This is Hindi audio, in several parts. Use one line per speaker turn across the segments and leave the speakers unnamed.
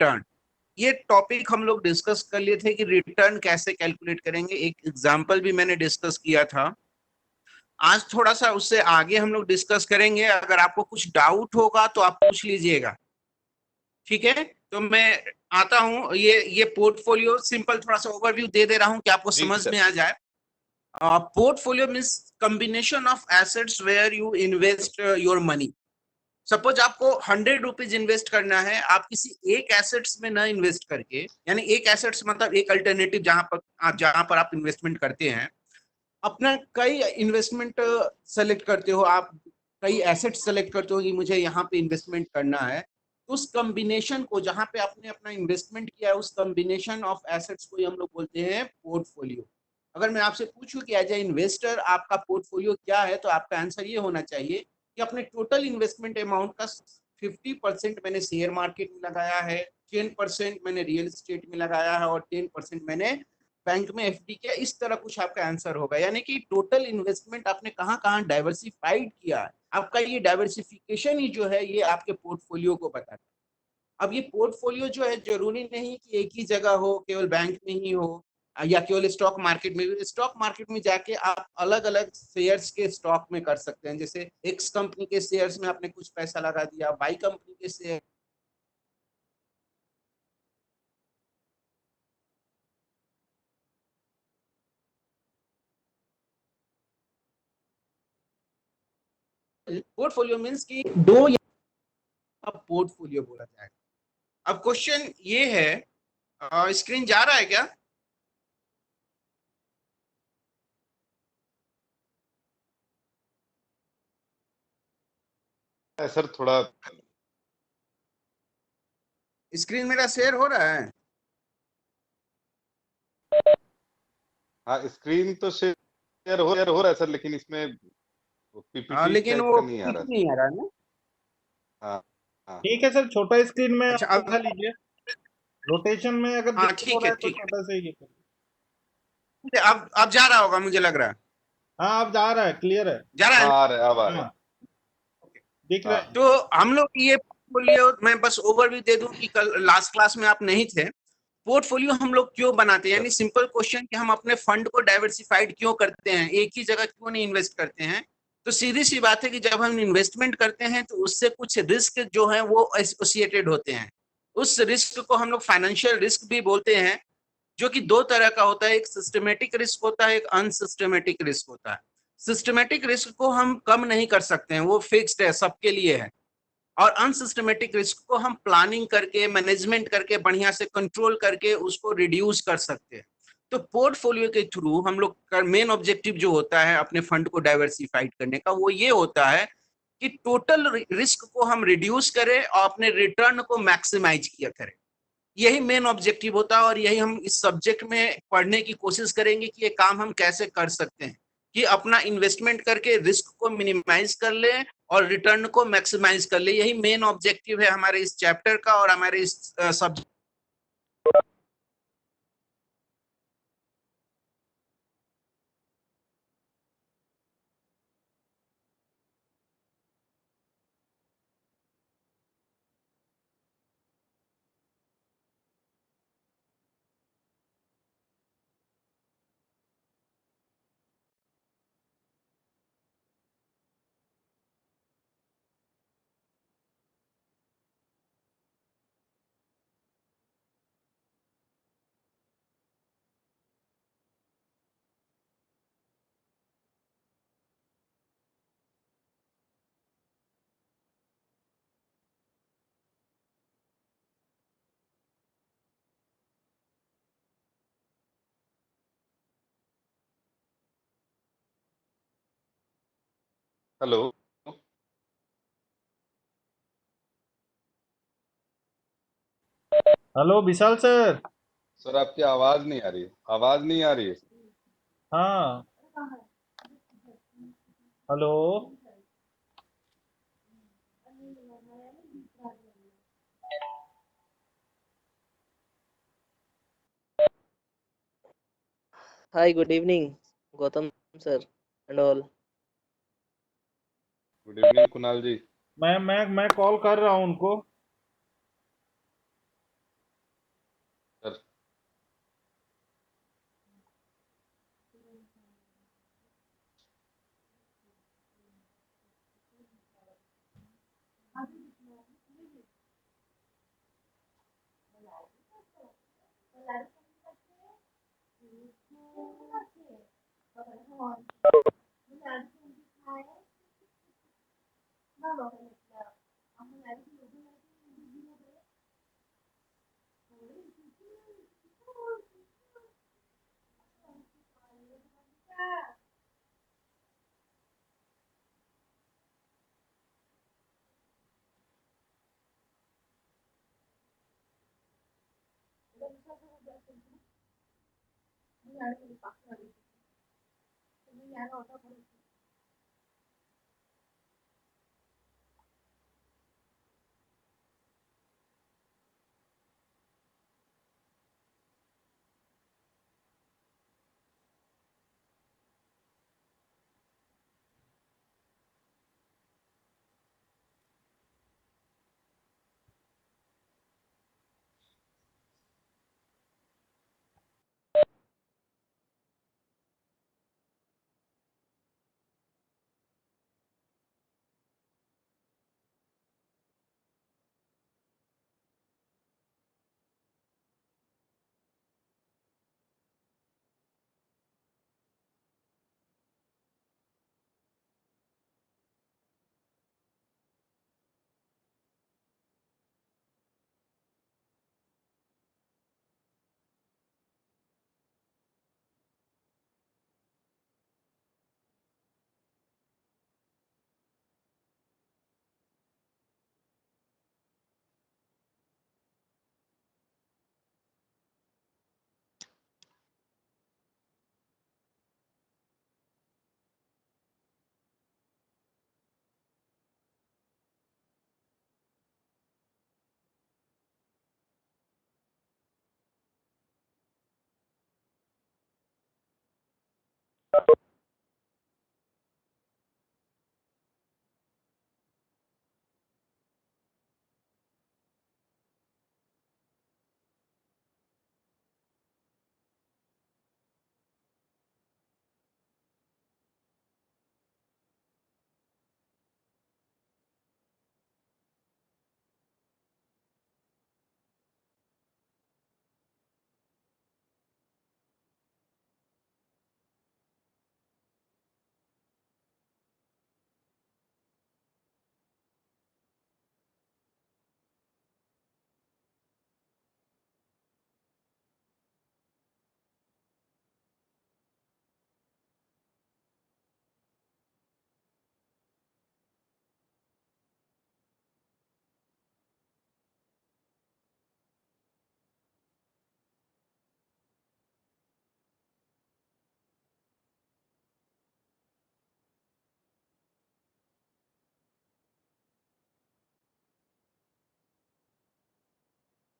रिटर्न। ये टॉपिक हम लोग डिस्कस कर लिए थे कि रिटर्न कैसे कैलकुलेट करेंगे, एक एग्जांपल भी मैंने डिस्कस किया था। आज थोड़ा सा उससे आगे हम लोग डिस्कस करेंगे। अगर आपको कुछ डाउट होगा तो आप पूछ लीजिएगा, ठीक है? तो मैं आता हूं, ये पोर्टफोलियो सिंपल थोड़ा सा ओवरव्यू दे रहा हूं कि आपको
जी
समझ
सर।
में आ जाए। Portfolio means combination of assets where you invest your money. Suppose आपको 100 रुपीज इन्वेस्ट करना है, आप किसी एक एसेट्स में ना इन्वेस्ट करके, यानी एक एसेट्स मतलब एक अल्टरनेटिव जहां पर आप इन्वेस्टमेंट करते हैं, अपना कई इन्वेस्टमेंट सेलेक्ट करते हो आप, कई एसेट सेलेक्ट करते हो कि मुझे यहाँ पे इन्वेस्टमेंट करना है। तो उस कॉम्बिनेशन को, जहां पे आपने अपना इन्वेस्टमेंट किया है, उस कॉम्बिनेशन ऑफ एसेट्स को हम लोग बोलते हैं पोर्टफोलियो। अगर मैं आपसे पूछूं कि एज ए इन्वेस्टर आपका पोर्टफोलियो क्या है, तो आपका आंसर ये होना चाहिए कि अपने टोटल इन्वेस्टमेंट अमाउंट का 50% मैंने शेयर मार्केट में लगाया है, 10% मैंने रियल एस्टेट में लगाया है और 10% मैंने बैंक में एफडी किया। इस तरह कुछ आपका आंसर होगा, यानी कि टोटल इन्वेस्टमेंट आपने कहां कहां डाइवर्सिफाइड किया है। आपका ये डाइवर्सिफिकेशन ही जो है ये आपके पोर्टफोलियो को बताता है। अब ये पोर्टफोलियो जो है जरूरी नहीं कि एक ही जगह हो, केवल बैंक में ही हो या केवल स्टॉक मार्केट में। स्टॉक मार्केट में जाके आप अलग अलग शेयर्स के स्टॉक में कर सकते हैं। जैसे एक्स कंपनी के शेयर्स में आपने कुछ पैसा लगा दिया, वाई कंपनी के शेयर। पोर्टफोलियो मीन्स कि दो या पोर्टफोलियो बोला जाएगा। अब क्वेश्चन ये है, स्क्रीन जा रहा है क्या?
सर थोड़ा।
स्क्रीन मेरा शेयर हो रहा है?
हाँ, स्क्रीन तो शेयर हो रहा है सर, लेकिन इसमें पीपीटी
लेकिन
टाइप
वो
का नहीं आ
ठीक
रहा है।
नहीं आ रहा है ना।
हाँ हाँ।
ठीक है सर, छोटा स्क्रीन में
अच्छा
आप
अब,
दिखा लीजिए। रोटेशन में अगर
हाँ
दिक्कत हो
ठीक
रहा
है
है तो
ठीक है।
छोटा सा ही ये करिए।
अब जा रहा होगा, मुझे लग रहा है
हाँ, अब जा रहा है, क्लियर है।
जा रहा है
हाँ
ना?
आ रहा है, अब आ रहा है।
हाँ, दिख रहा
हाँ
है।
तो हम लोग ये पोर्टफोलियो, मैं बस ओवरव्यू दे दूं कि कल लास्ट क्लास में आप नहीं थे। पोर्टफोलियो हम लोग क्यों बनाते हैं,
सर।
यानी सिंपल क्वेश्चन कि हम अपने फंड को डाइवर्सिफाइड क्यों करते हैं, एक ही जगह क्यों नहीं इन्वेस्ट करते हैं। तो सीधी सी बात है कि जब हम इन्वेस्टमेंट करते हैं तो उससे कुछ रिस्क जो है वो एसोसिएटेड होते हैं। उस रिस्क को हम लोग फाइनेंशियल रिस्क भी बोलते हैं, जो कि दो तरह का होता है। एक सिस्टमेटिक रिस्क होता है, एक अनसिस्टमेटिक रिस्क होता है। सिस्टमेटिक रिस्क को हम कम नहीं कर सकते हैं, वो फिक्स्ड है, सबके लिए है। और अनसिस्टमेटिक रिस्क को हम प्लानिंग करके, मैनेजमेंट करके, बढ़िया से कंट्रोल करके उसको रिड्यूस कर सकते हैं। तो पोर्टफोलियो के थ्रू हम लोग का मेन ऑब्जेक्टिव जो होता है अपने फंड को डाइवर्सिफाइड करने का, वो ये होता है कि टोटल रिस्क को हम रिड्यूस करें और अपने रिटर्न को मैक्सिमाइज किया करें। यही मेन ऑब्जेक्टिव होता है और यही हम इस सब्जेक्ट में पढ़ने की कोशिश करेंगे कि ये काम हम कैसे कर सकते हैं कि अपना इन्वेस्टमेंट करके रिस्क को मिनिमाइज कर ले और रिटर्न को मैक्सिमाइज कर ले। यही मेन ऑब्जेक्टिव है हमारे इस चैप्टर का और हमारे इस सब्जेक्ट।
हेलो।
हेलो विशाल सर।
सर आपकी आवाज नहीं आ रही है, आवाज नहीं आ रही है।
हाँ, hello.
Hi, good evening, Gautam sir and all.
Good evening Kunal ji.
मैं कॉल कर रहा हूँ उनको।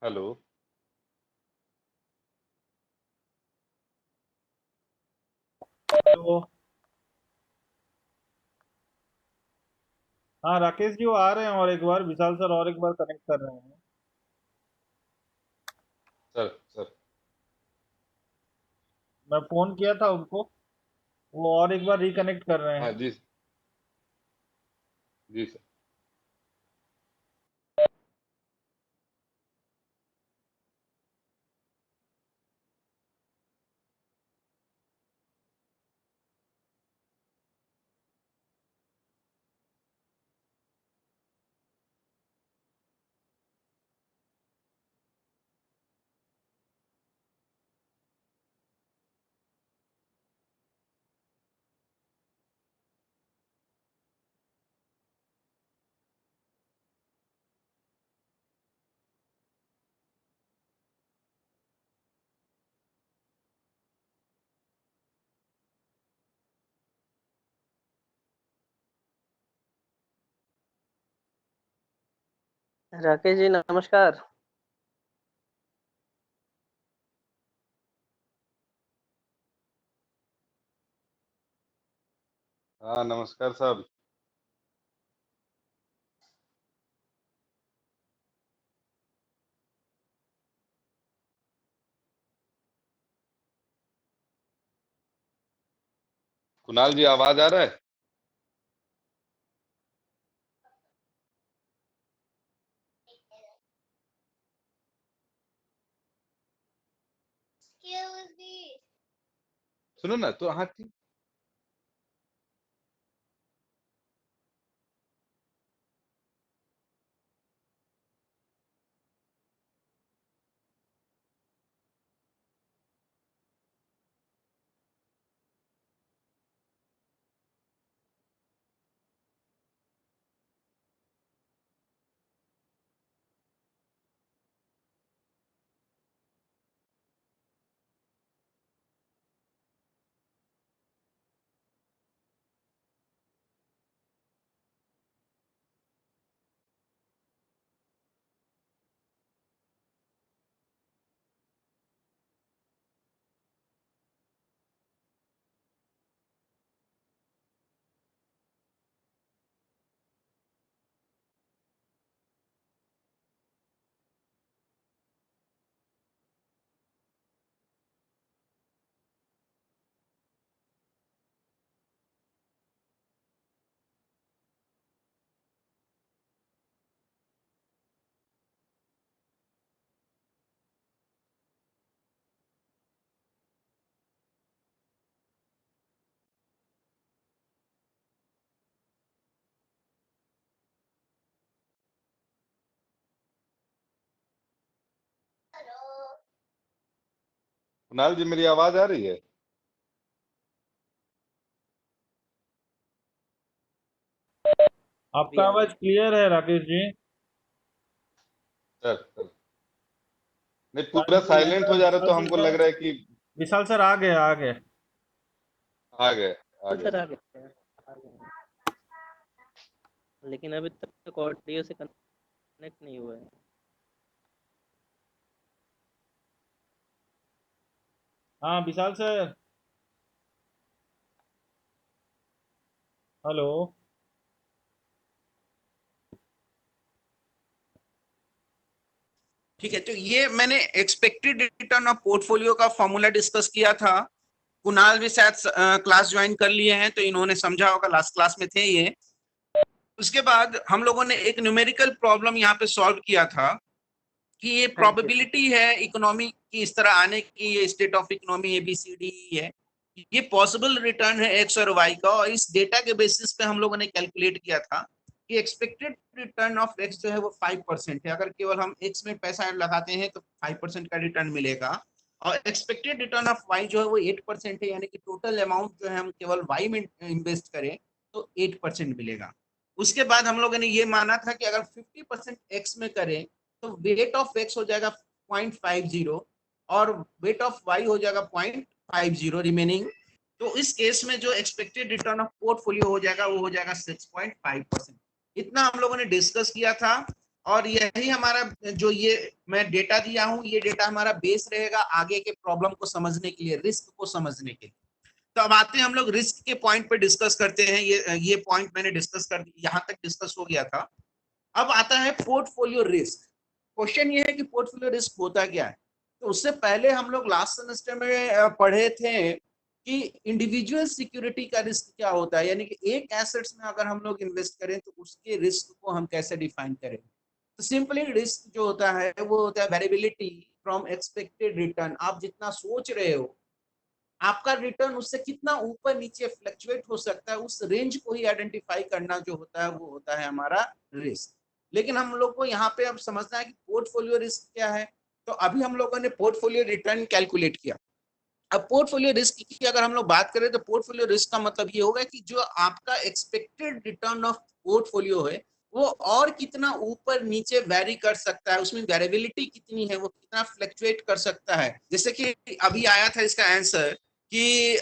हेलो।
तो हाँ राकेश जी वो आ रहे हैं, और एक बार विशाल सर और एक बार कनेक्ट कर रहे हैं।
सर सर
मैं फोन किया था उनको, वो और एक बार रिकनेक्ट कर रहे
हाँ
हैं।
जी, जी सर।
राकेश जी नमस्कार।
हाँ नमस्कार साहब। कुणाल जी आवाज आ रहा है? सुनो ना तो हाँ ठीक। कुणाल जी मेरी आवाज आ रही है?
आपका आवाज क्लियर है राकेश जी।
सर नहीं पूरा साइलेंट हो जा रहा तो हमको लग रहा है कि
विशाल सर आ गए आ गए।
आ गए आ
सर
गए।
आ गए, लेकिन अभी तक ऑडियो से कनेक्ट नहीं हुआ है।
हाँ विशाल सर, हेलो।
ठीक है, तो ये मैंने एक्सपेक्टेड रिटर्न ऑफ पोर्टफोलियो का फॉर्मूला डिस्कस किया था। कुणाल भी शायद क्लास ज्वाइन कर लिए हैं तो इन्होंने समझा होगा, लास्ट क्लास में थे ये। उसके बाद हम लोगों ने एक न्यूमेरिकल प्रॉब्लम यहाँ पे सॉल्व किया था कि ये प्रोबेबिलिटी है इकोनॉमी की इस तरह आने की, ये स्टेट ऑफ इकोनॉमी ABCD है, ये पॉसिबल रिटर्न है एक्स और वाई का, और इस डेटा के बेसिस पे हम लोगों ने कैलकुलेट किया था कि एक्सपेक्टेड रिटर्न ऑफ एक्स जो है वो 5% है। अगर केवल हम एक्स में पैसा लगाते हैं तो 5% का रिटर्न मिलेगा, और एक्सपेक्टेड रिटर्न ऑफ वाई जो है वो 8% है, यानी कि टोटल अमाउंट जो है हम केवल वाई में इन्वेस्ट करें तो 8% मिलेगा। उसके बाद हम लोगों ने ये माना था कि अगर 50% एक्स में करें तो वेट ऑफ एक्स हो जाएगा 0.50 और वेट ऑफ वाई हो जाएगा 0.50 रिमेनिंग। तो इस केस में जो एक्सपेक्टेड रिटर्न ऑफ पोर्टफोलियो हो जाएगा वो हो जाएगा 6.5%। इतना हम लोगों ने डिस्कस किया था, और यही हमारा जो ये मैं डेटा दिया हूं, ये डेटा हमारा बेस रहेगा आगे के प्रॉब्लम को समझने के लिए, रिस्क को समझने के लिए। तो अब आते हैं हम लोग रिस्क के पॉइंट पे डिस्कस करते हैं। ये पॉइंट मैंने डिस्कस कर यहाँ तक डिस्कस हो गया था। अब आता है पोर्टफोलियो रिस्क। क्वेश्चन ये है कि पोर्टफोलियो रिस्क होता क्या है। तो उससे पहले हम लोग लास्ट सेमेस्टर में पढ़े थे कि इंडिविजुअल सिक्योरिटी का रिस्क क्या होता है, यानी कि एक एसेट्स में अगर हम लोग इन्वेस्ट करें तो उसके रिस्क को हम कैसे डिफाइन करें। तो सिंपली रिस्क जो होता है वो होता है वेरिएबिलिटी फ्रॉम एक्सपेक्टेड रिटर्न। आप जितना सोच रहे हो आपका रिटर्न उससे कितना ऊपर नीचे फ्लक्चुएट हो सकता है, उस रेंज को ही आइडेंटिफाई करना जो होता है वो होता है हमारा रिस्क। लेकिन हम लोग को यहाँ पे अब समझना है कि पोर्टफोलियो रिस्क क्या है। तो अभी हम लोगों ने पोर्टफोलियो रिटर्न कैलकुलेट किया। अब पोर्टफोलियो रिस्क की अगर हम लोग बात करें तो पोर्टफोलियो रिस्क का मतलब ये होगा कि जो आपका एक्सपेक्टेड रिटर्न ऑफ पोर्टफोलियो है वो और कितना ऊपर नीचे वेरी कर सकता है, उसमें वेरिएबिलिटी कितनी है, वो कितना फ्लक्चुएट कर सकता है। जैसे कि अभी आया था इसका आंसर कि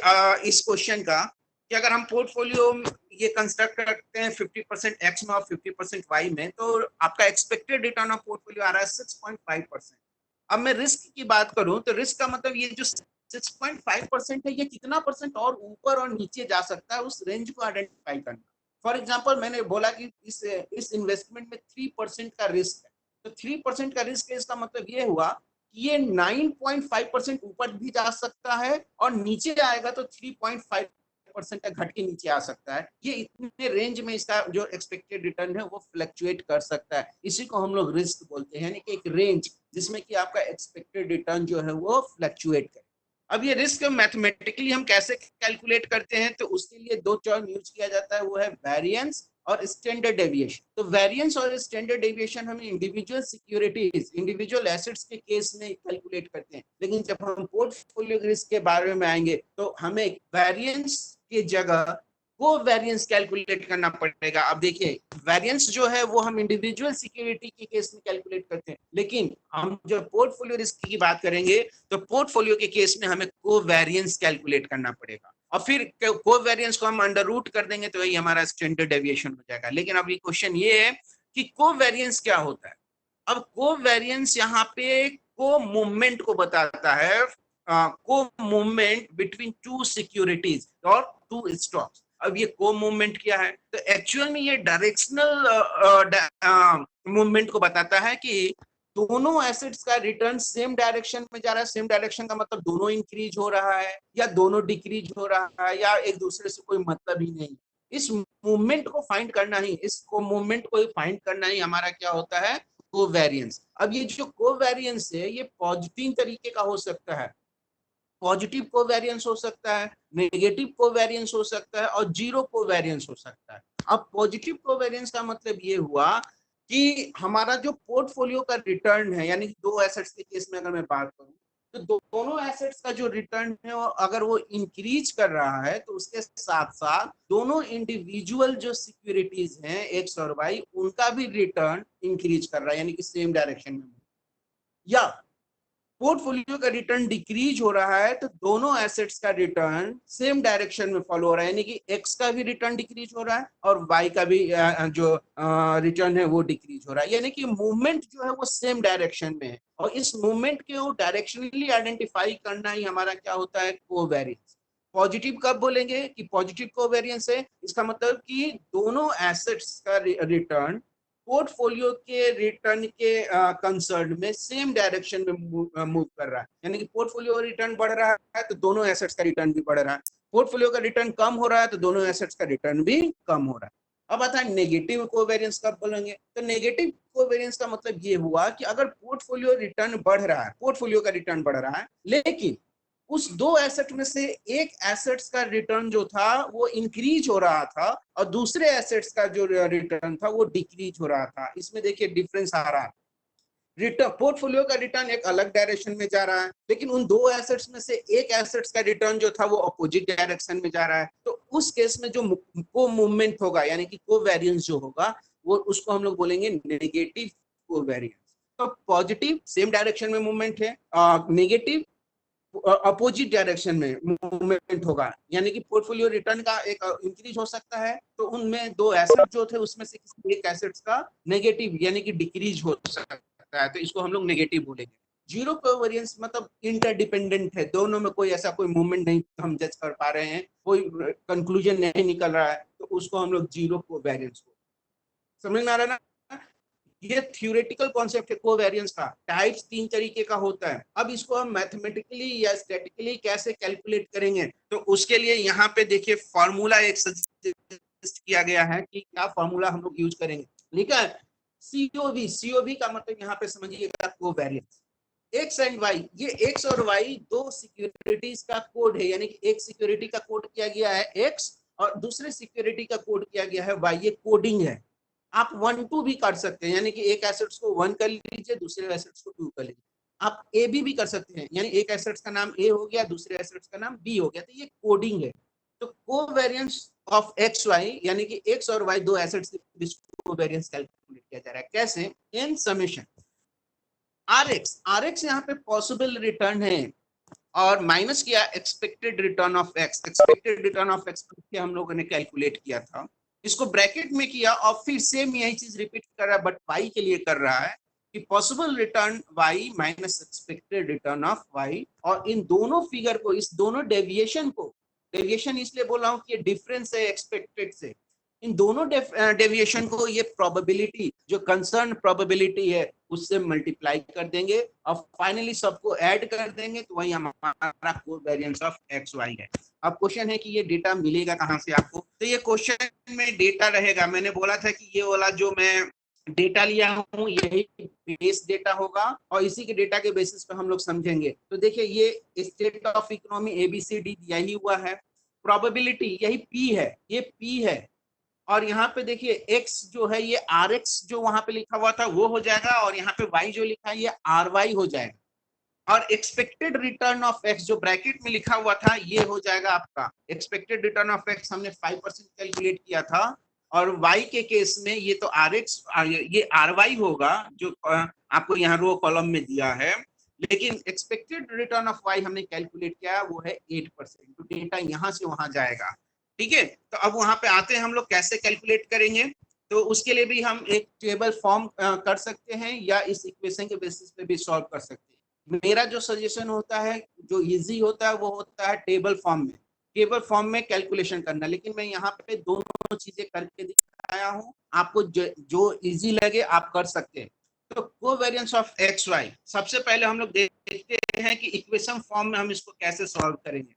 इस क्वेश्चन का कि अगर हम पोर्टफोलियो ये कंस्ट्रक्ट करते हैं 50% एक्स में और 50% वाई में, तो आपका एक्सपेक्टेड रिटर्न ऑफ पोर्टफोलियो आ रहा है 6.5%। अब मैं रिस्क की बात करूं तो रिस्क का मतलब ये जो 6.5% है, ये कितना परसेंट और ऊपर और नीचे जा सकता है, उस रेंज को आइडेंटिफाई करना। फॉर एग्जांपल मैंने बोला कि इस इन्वेस्टमेंट में 3% का रिस्क है, तो 3% का रिस्क है, इसका मतलब ये हुआ कि ये 9.5% ऊपर भी जा सकता है और नीचे आएगा तो 3.5% तक घट के नीचे आ सकता है। ये इतने रेंज में इसका जो एक्सपेक्टेड रिटर्न है वो फ्लक्चुएट कर सकता है। इसी को हम लोग रिस्क बोलते हैं, यानी कि एक रेंज जिसमें कि आपका एक्सपेक्टेड रिटर्न जो है वो फ्लक्चुएट करे। अब ये रिस्क मैथमेटिकली हम कैसे कैलकुलेट करते हैं, तो उसके लिए दो टर्म यूज किया जाता है, वो है वेरिएंस और स्टैंडर्ड डेविएशन। तो वेरिएंस और स्टैंडर्ड डेविएशन हम इंडिविजुअल सिक्योरिटीज, इंडिविजुअल एसेट्स के केस में कैलकुलेट करते हैं, लेकिन जब हम पोर्टफोलियो रिस्क के बारे में आएंगे तो हमें वेरिएंस की जगह को वेरिएंस कैलकुलेट करना पड़ेगा। अब देखिए, वेरिएंस जो है वो हम इंडिविजुअल सिक्योरिटी के केस में कैलकुलेट करते हैं, लेकिन हम जब पोर्टफोलियो रिस्क की बात करेंगे तो पोर्टफोलियो के केस में हमें को वेरिएंस कैलकुलेट करना पड़ेगा, और फिर को वेरिएंस को हम अंडर रूट कर देंगे तो यही हमारा स्टैंडर्ड डेविएशन हो जाएगा। लेकिन अब ये क्वेश्चन ये है कि को वेरिएंस क्या होता है। अब को वेरिएंस यहाँ पे को मूवमेंट को बताता है, को मूवमेंट बिटवीन टू सिक्योरिटीज और टू स्टॉक्स। अब ये को मूवमेंट क्या है, तो एक्चुअल में ये डायरेक्शनल मूवमेंट को बताता है कि दोनों एसेट्स का रिटर्न सेम डायरेक्शन में जा रहा है। सेम डायरेक्शन का मतलब दोनों इंक्रीज हो रहा है या दोनों डिक्रीज हो रहा है या एक दूसरे से कोई मतलब ही नहीं। इस मूवमेंट को फाइंड करना ही, इसको मूवमेंट को फाइंड करना ही हमारा क्या होता है, कोवेरिएंस। अब ये जो कोवेरिएंस है ये पॉजिटिव तरीके का हो सकता है, पॉजिटिव कोवेरिएंस हो सकता है, नेगेटिव कोवेरिएंस हो सकता है और जीरो कोवेरिएंस हो सकता है। अब पॉजिटिव कोवेरिएंस का मतलब ये हुआ कि हमारा जो पोर्टफोलियो का रिटर्न है, यानी दो एसेट्स के केस में अगर मैं बात करूं तो दोनों एसेट्स का जो रिटर्न है अगर वो इंक्रीज कर रहा है तो उसके साथ साथ दोनों इंडिविजुअल जो सिक्योरिटीज हैं एक्स और वाई, उनका भी रिटर्न इंक्रीज कर रहा है, यानी कि सेम डायरेक्शन में। या पोर्टफोलियो का रिटर्न डिक्रीज हो रहा है तो दोनों एसेट्स का रिटर्न सेम डायरेक्शन में फॉलो हो रहा है, यानी कि एक्स का भी रिटर्न डिक्रीज हो रहा है और वाई का भी जो रिटर्न है वो डिक्रीज हो रहा है, यानी कि मूवमेंट जो है वो सेम डायरेक्शन में है। और इस मूवमेंट को डायरेक्शनली आइडेंटिफाई करना ही हमारा क्या होता है, कोवेरिएंस। पॉजिटिव कब बोलेंगे कि पॉजिटिव कोवेरिएंस है, इसका मतलब कि दोनों एसेट्स का रिटर्न पोर्टफोलियो के रिटर्न के कंसर्न में सेम डायरेक्शन में मूव कर रहा है, यानी कि पोर्टफोलियो रिटर्न बढ़ रहा है तो दोनों एसेट्स का रिटर्न भी बढ़ रहा है, पोर्टफोलियो का रिटर्न कम हो रहा है तो दोनों एसेट्स का रिटर्न भी कम हो रहा है। अब आता है नेगेटिव कोवेरिएंस कब बोलेंगे, तो नेगेटिव कोवेरिएंस का मतलब ये हुआ कि अगर पोर्टफोलियो रिटर्न बढ़ रहा है, पोर्टफोलियो का रिटर्न बढ़ रहा है, लेकिन उस दो एसेट में से एक एसेट्स का रिटर्न जो था वो इंक्रीज हो रहा था और दूसरे एसेट्स का जो रिटर्न था वो डिक्रीज हो रहा था। इसमें देखिए डिफरेंस आ रहा है, रिटर्न पोर्टफोलियो का रिटर्न एक अलग डायरेक्शन में जा रहा है, लेकिन उन दो एसेट्स में से एक एसेट्स का रिटर्न जो था वो अपोजिट डायरेक्शन में जा रहा है। तो उस केस में जो को मूवमेंट होगा, यानी कि कोवेरिएंस जो होगा, वो उसको हम लोग बोलेंगे नेगेटिव कोवेरिएंस। तो पॉजिटिव सेम डायरेक्शन में मूवमेंट है, नेगेटिव अपोजिट डायरेक्शन में मूवमेंट होगा, यानी कि पोर्टफोलियो रिटर्न का एक इंक्रीज हो सकता है तो उनमें दो एसेट जो थे उसमें से किसी एक एसेट्स का नेगेटिव यानी कि डिक्रीज हो सकता है, तो इसको हम लोग नेगेटिव बोलेंगे। जीरो कोवेरिएंस मतलब इंटरडिपेंडेंट है, दोनों में कोई ऐसा कोई मूवमेंट नहीं हम जज कर पा रहे हैं, कोई कंक्लूजन नहीं निकल रहा है, तो उसको हम लोग जीरो कोवेरिएंस को। समझ में आ रहा है ना, ये थ्योरेटिकल कॉन्सेप्ट है कोवेरिएंस का। टाइप्स तीन तरीके का होता है। अब इसको हम मैथमेटिकली या स्टैटिकली कैसे कैलकुलेट करेंगे, तो उसके लिए यहाँ पे देखिए फॉर्मूला एक सजेस्ट किया गया है कि क्या फॉर्मूला हम लोग यूज करेंगे। लिखा है सीओवी, सीओवी का मतलब यहाँ पे समझिएगा कोवेरिएंस। एक्स एंड वाई, ये एक्स और वाई दो सिक्योरिटीज का कोड है, यानी कि एक सिक्योरिटी का कोड किया गया है एक्स और दूसरे सिक्योरिटी का कोड किया गया है वाई, ये कोडिंग है। आप 1-2 भी कर सकते हैं, यानी कि एक एसेट्स को 1 कर लीजिए, दूसरे एसेट्स को 2 कर लीजिए। आप ए बी कर सकते हैं, यानी एक एसेट्स का नाम ए हो गया, दूसरे एसेट्स का नाम बी हो गया, तो ये कोडिंग है। तो कोवेरिएंस ऑफ एक्स वाई, यानी कि एक्स और वाई दो एसेट्स के बीच कोवेरिएंस कैलकुलेट किया जा रहा है। कैसे, इन समेशन आरएक्स, आरएक्स यहाँ पे पॉसिबल रिटर्न है और माइनस किया expected return of x, expected return of x हम लोगों ने कैलकुलेट किया था, इसको ब्रैकेट में किया और फिर सेम यही चीज रिपीट कर रहा है बट वाई के लिए कर रहा है कि possible return Y minus expected return of Y. और इन दोनों फिगर को, इस दोनों डेविएशन को, डेविएशन इसलिए बोल रहा हूँ कि डिफरेंस है एक्सपेक्टेड से, इन दोनों डेविएशन को ये प्रोबेबिलिटी जो कंसर्न प्रोबेबिलिटी है उससे मल्टीप्लाई कर देंगे और फाइनली सबको ऐड कर देंगे, तो वही हमारा कोवेरिएंस ऑफ एक्स वाई है। अब क्वेश्चन है कि ये डेटा मिलेगा कहाँ से आपको, तो ये क्वेश्चन में डेटा रहेगा, मैंने बोला था कि ये वाला जो मैं डेटा लिया हूँ, यही बेस डेटा होगा और इसी के डेटा के बेसिस पे हम लोग समझेंगे। तो देखिए ये स्टेट ऑफ इकोनॉमी ABCD दिया ही हुआ है, प्रोबेबिलिटी यही P है, ये P है, और यहाँ पे देखिए X जो है ये RX जो वहां पे लिखा हुआ था वो हो जाएगा, और यहाँ पे Y जो लिखा है ये RY हो जाएगा, और एक्सपेक्टेड रिटर्न ऑफ एक्स जो ब्रैकेट में लिखा हुआ था ये हो जाएगा आपका एक्सपेक्टेड रिटर्न ऑफ एक्स, हमने 5% कैलकुलेट किया था, और y के केस में ये तो rx ये ry होगा जो आपको यहाँ रो कॉलम में दिया है, लेकिन एक्सपेक्टेड रिटर्न ऑफ y हमने कैलकुलेट किया वो है 8%, तो डेटा यहाँ से वहां जाएगा। ठीक है, तो अब वहां पे आते हैं हम लोग कैसे कैलकुलेट करेंगे, तो उसके लिए भी हम एक टेबल फॉर्म कर सकते हैं या इस इक्वेशन के बेसिस पे भी सॉल्व कर सकते हैं। मेरा जो सजेशन होता है, जो इजी होता है वो होता है टेबल फॉर्म में कैलकुलेशन करना, लेकिन मैं यहाँ पे दोनों चीजें करके दिखाया हूँ, आपको जो इजी लगे आप कर सकते हैं। तो कोवेरिएंस ऑफ एक्स वाई सबसे पहले हम लोग देखते हैं कि इक्वेशन फॉर्म में हम इसको कैसे सॉल्व करेंगे।